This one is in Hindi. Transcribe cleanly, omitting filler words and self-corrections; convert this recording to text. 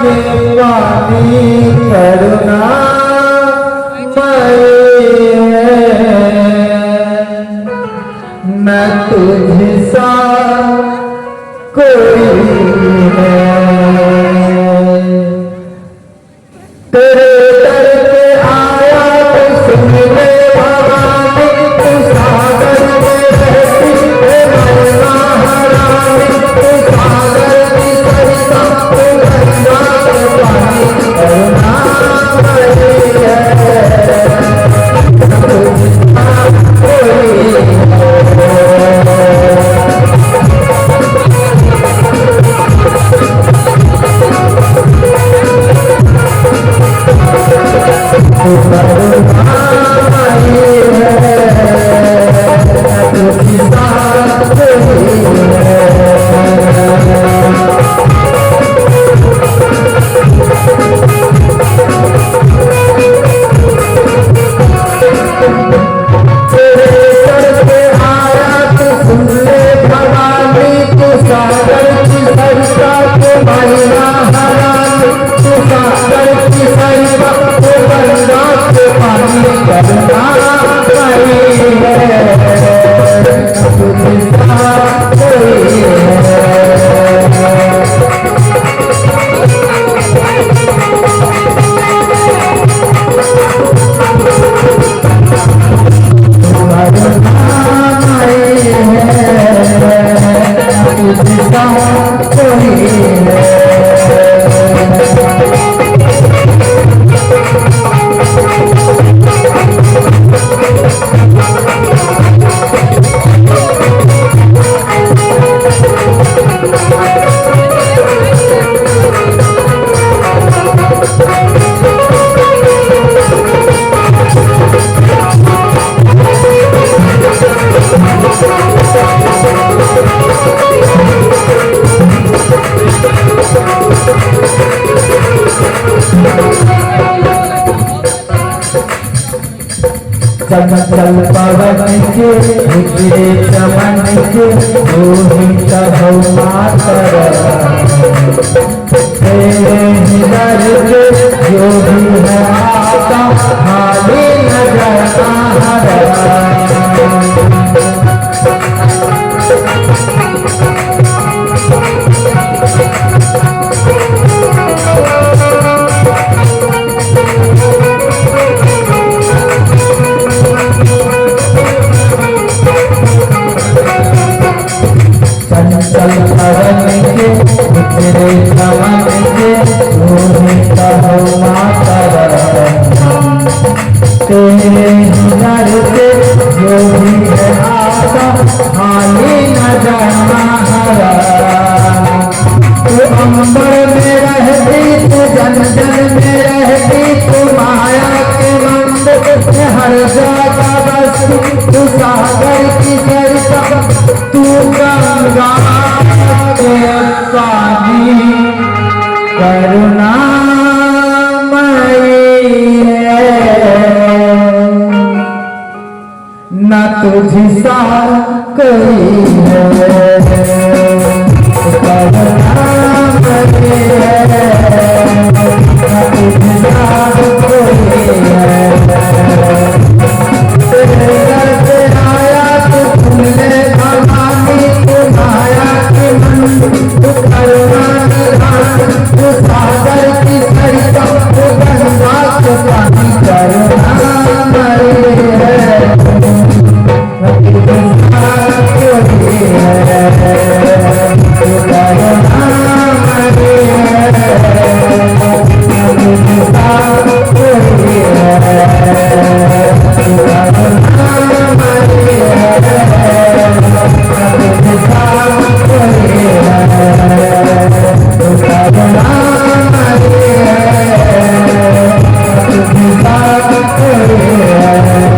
के पानी करुणा न तुझसा कोई है। तेरे दर पे आया तो सुन ले भवानी, तू सागर में रहती है मरना हरामी, तू सागर की सरिता तू गंगा के पानी करुणा चंचल पवन के निकले चमन के रोहित मातर, तेरे निदर के जो भी है आता खाली नजर चंचल पवन के निकले चमन के रोहित मातर, तेरे निदर के जो भी है आता खाली नजर तू अंबर में रहती, तू जन जन में रहती, तू माया के मंदिर में हर जगह बसती, तू सागर की सरिता तू गंगा के पानी करुणामयी है, न तुझसा कोई है। करुणामयी है, न तुझसा कोई है। तेरे दर पे आया तो सुन ले भवानी, तू माया की मंदिर तू करुणा निधान, तू सागर की सरिता तू गंगा के पानी करुणामयी है। Yeah.